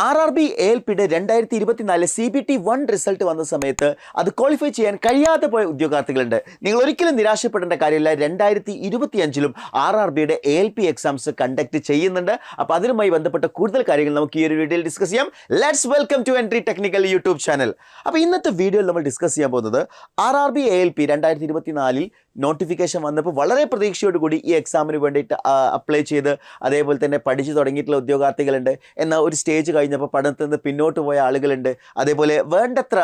RRB ALPയുടെ 2024 CBT-1 result വന്ന സമയത്ത് അത് ക്വാളിഫൈ ചെയ്യാൻ കഴിയാതെ പോയ ഉദ്യോഗാർത്ഥികളുണ്ട്. നിങ്ങൾ ഒരിക്കലും നിരാശപ്പെടേണ്ട കാര്യമില്ല. 2025ലും RRBയുടെ ALP എക്സാംസ് കണ്ടക്ട് ചെയ്യുന്നുണ്ട്. അപ്പോൾ അതിനുമായി ബന്ധപ്പെട്ട കൂടുതൽ കാര്യങ്ങൾ നമുക്ക് ഈ ഒരു വീഡിയോയിൽ ഡിസ്കസ് ചെയ്യാം. Let's welcome to Entri technical YouTube channel. അപ്പോൾ ഇന്നത്തെ വീഡിയോയിൽ നമ്മൾ ഡിസ്കസ് ചെയ്യാൻ പോകുന്നത് RRB ALP 2024 നോട്ടിഫിക്കേഷൻ വന്നപ്പോൾ വളരെ പ്രതീക്ഷയോടുകൂടി ഈ എക്സാമിന് വേണ്ടിയിട്ട് അപ്ലൈ ചെയ്ത് അതേപോലെ തന്നെ പഠിച്ചു തുടങ്ങിയിട്ടുള്ള ഉദ്യോഗാർത്ഥികളുണ്ട്. എന്നാൽ ഒരു സ്റ്റേജ് കഴിഞ്ഞപ്പോൾ പഠനത്തിൽ നിന്ന് പിന്നോട്ട് പോയ ആളുകളുണ്ട്. അതേപോലെ വേണ്ടത്ര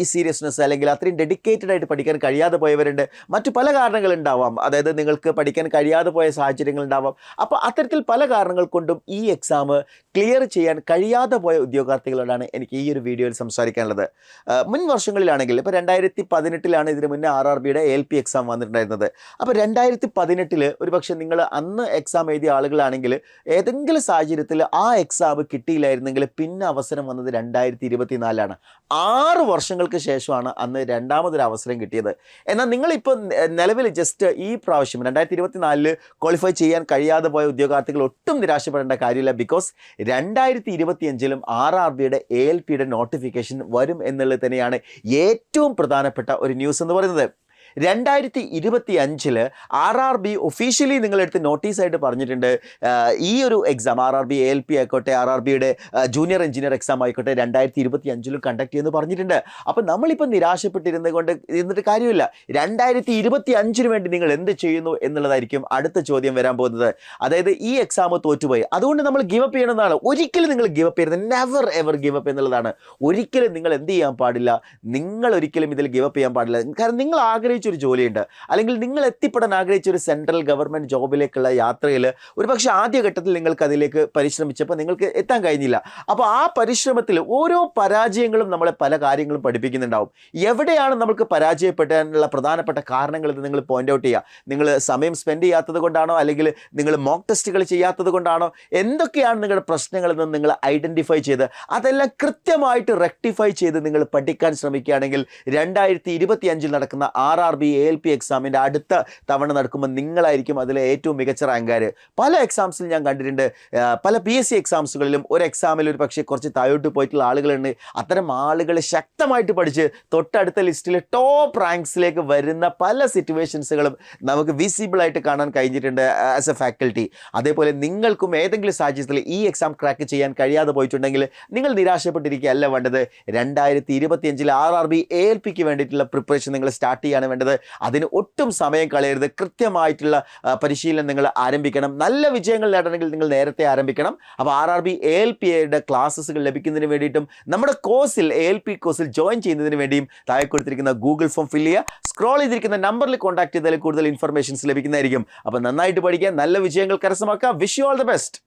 ഈ സീരിയസ്നെസ് അല്ലെങ്കിൽ അത്രയും ഡെഡിക്കേറ്റഡ് ആയിട്ട് പഠിക്കാൻ കഴിയാതെ പോയവരുണ്ട്. മറ്റു പല കാരണങ്ങളുണ്ടാവാം. അതായത് നിങ്ങൾക്ക് പഠിക്കാൻ കഴിയാതെ പോയ സാഹചര്യങ്ങളുണ്ടാവാം. അപ്പോൾ അത്തരത്തിൽ പല കാരണങ്ങൾ കൊണ്ടും ഈ എക്സാം ക്ലിയർ ചെയ്യാൻ കഴിയാതെ പോയ ഉദ്യോഗാർത്ഥികളോടാണ് എനിക്ക് ഈ ഒരു വീഡിയോയിൽ സംസാരിക്കാനുള്ളത്. മുൻ വർഷങ്ങളിലാണെങ്കിൽ ഇപ്പോൾ 2018 ഇതിന് മുന്നേ RRBയുടെ ALP എക്സാം വന്നിട്ടുണ്ടായിരുന്നത്. അപ്പോൾ 2018 ഒരു പക്ഷേ നിങ്ങൾ അന്ന് എക്സാം എഴുതിയ ആളുകളാണെങ്കിൽ ഏതെങ്കിലും സാഹചര്യത്തിൽ ആ എക്സാം കിട്ടിയില്ലായിരുന്നെങ്കിൽ പിന്നെ അവസരം വന്നത് 2024 6 വർഷങ്ങൾക്ക് ശേഷമാണ് അന്ന് രണ്ടാമതൊരു അവസരം കിട്ടിയത്. എന്നാൽ നിങ്ങളിപ്പോൾ നിലവിൽ ജസ്റ്റ് ഈ പ്രാവശ്യം 2024 ക്വാളിഫൈ ചെയ്യാൻ കഴിയാതെ പോയ ഉദ്യോഗാർത്ഥികൾ ഒട്ടും നിരാശപ്പെടേണ്ട കാര്യമില്ല. ബിക്കോസ് 2025ലും RRBയുടെ ALPയുടെ നോട്ടിഫിക്കേഷൻ വരും എന്നുള്ളത് തന്നെയാണ് ഏറ്റവും പ്രധാനപ്പെട്ട ഒരു ന്യൂസ് എന്ന് പറയുന്നത്. 2025 RRB ഒഫീഷ്യലി നിങ്ങളെടുത്ത് നോട്ടീസായിട്ട് പറഞ്ഞിട്ടുണ്ട്, ഈ ഒരു എക്സാം RRB ALP ആയിക്കോട്ടെ RRBയുടെ ജൂനിയർ എഞ്ചിനീയർ എക്സാം ആയിക്കോട്ടെ 2025ലും കണ്ടക്ട് ചെയ്യുമെന്ന് പറഞ്ഞിട്ടുണ്ട്. അപ്പോൾ നമ്മളിപ്പോൾ നിരാശപ്പെട്ടിരുന്നത് കൊണ്ട് ഇരുന്നിട്ട് കാര്യമില്ല. 2025 വേണ്ടി നിങ്ങൾ എന്ത് ചെയ്യുന്നു എന്നുള്ളതായിരിക്കും അടുത്ത ചോദ്യം വരാൻ പോകുന്നത്. അതായത് ഈ എക്സാം തോറ്റുപോയി, അതുകൊണ്ട് നമ്മൾ ഗിവ് അപ്പ് ചെയ്യണമെന്നാണ്. ഒരിക്കലും നിങ്ങൾ ഗിവ് അപ്പ് ചെയ്യരുത്. നെവർ എവർ ഗിവ് അപ്പ് എന്നുള്ളതാണ്. ഒരിക്കലും നിങ്ങൾ എന്ത് ചെയ്യാൻ പാടില്ല, നിങ്ങൾ ഒരിക്കലും ഇതിൽ ഗിവ് അപ്പ് ചെയ്യാൻ പാടില്ല. കാരണം നിങ്ങൾ ആഗ്രഹിച്ച ഒരു ജോലിയുണ്ട്, അല്ലെങ്കിൽ നിങ്ങൾ എത്തിപ്പെടാൻ ആഗ്രഹിച്ച ഒരു സെൻട്രൽ ഗവൺമെൻറ് ജോബിലേക്കുള്ള യാത്രയിൽ ഒരു പക്ഷേ ആദ്യഘട്ടത്തിൽ നിങ്ങൾക്ക് അതിലേക്ക് പരിശ്രമിച്ചപ്പോൾ നിങ്ങൾക്ക് എത്താൻ കഴിഞ്ഞില്ല. അപ്പോൾ ആ പരിശ്രമത്തിൽ ഓരോ പരാജയങ്ങളും നമ്മളെ പല കാര്യങ്ങളും പഠിപ്പിക്കുന്നുണ്ടാവും. എവിടെയാണ് നമുക്ക് പരാജയപ്പെടാനുള്ള പ്രധാനപ്പെട്ട കാരണങ്ങൾ എന്ന് നിങ്ങൾ പോയിന്റ് ഔട്ട് ചെയ്യുക. നിങ്ങൾ സമയം സ്പെൻഡ് ചെയ്യാത്തത് കൊണ്ടാണോ, അല്ലെങ്കിൽ നിങ്ങൾ മോക്ക് ടെസ്റ്റുകൾ ചെയ്യാത്തത് കൊണ്ടാണോ, എന്തൊക്കെയാണ് നിങ്ങളുടെ പ്രശ്നങ്ങളെന്ന് നിങ്ങൾ ഐഡൻറ്റിഫൈ ചെയ്ത് അതെല്ലാം കൃത്യമായിട്ട് റെക്ടിഫൈ ചെയ്ത് നിങ്ങൾ പഠിക്കാൻ ശ്രമിക്കുകയാണെങ്കിൽ 2025 നടക്കുന്ന RRB ALP എക്സാമിൻ്റെ അടുത്ത തവണ നടക്കുമ്പോൾ നിങ്ങളായിരിക്കും അതിലെ ഏറ്റവും മികച്ച റാങ്കാർ. പല എക്സാംസിൽ ഞാൻ കണ്ടിട്ടുണ്ട്, പല PSC എക്സാംസുകളിലും ഒരു എക്സാമിൽ ഒരു പക്ഷേ കുറച്ച് താഴോട്ട് പോയിട്ടുള്ള ആളുകളുണ്ട്. അത്തരം ആളുകൾ ശക്തമായിട്ട് പഠിച്ച് തൊട്ടടുത്ത ലിസ്റ്റിൽ ടോപ്പ് റാങ്ക്സിലേക്ക് വരുന്ന പല സിറ്റുവേഷൻസുകളും നമുക്ക് വിസിബിളായിട്ട് കാണാൻ കഴിഞ്ഞിട്ടുണ്ട് ആസ് എ ഫാക്കൽറ്റി. അതേപോലെ നിങ്ങൾക്കും ഏതെങ്കിലും സാഹചര്യത്തിൽ ഈ എക്സാം ക്രാക്ക് ചെയ്യാൻ കഴിയാതെ പോയിട്ടുണ്ടെങ്കിൽ നിങ്ങൾ നിരാശപ്പെട്ടിരിക്കുകയല്ല വേണ്ടത്. 2025 RRB ALPക്ക് വേണ്ടിയിട്ടുള്ള പ്രിപ്പറേഷൻ നിങ്ങൾ സ്റ്റാർട്ട് ചെയ്യാണ് വേണ്ടത്. അതിന് ഒട്ടും സമയം കളയരുത്. കൃത്യമായിട്ടുള്ള പരിശീലനം നിങ്ങൾ ആരംഭിക്കണം. നല്ല വിജയങ്ങൾ നേടണമെങ്കിൽ നിങ്ങൾ നേരത്തെ ആരംഭിക്കണം. അപ്പോൾ RRB ALPയുടെ ക്ലാസ്സുകൾ ലഭിക്കുന്നതിന് വേണ്ടിയിട്ടും നമ്മുടെ കോഴ്സിൽ ALP കോഴ്സിൽ ജോയിൻ ചെയ്യുന്നതിന് വേണ്ടിയും താഴെ കൊടുത്തിരിക്കുന്ന ഗൂഗിൾ ഫോം ഫില്ല് ചെയ്യുക. സ്ക്രോൾ ചെയ്തിരിക്കുന്ന നമ്പറിൽ കോൺടാക്ട് ചെയ്താൽ കൂടുതൽ ഇൻഫർമേഷൻസ് ലഭിക്കുന്നതായിരിക്കും. അപ്പോൾ നന്നായിട്ട് പഠിക്കുക, നല്ല വിജയങ്ങൾ കരസ്ഥമാക്കുക. Wish you all the best.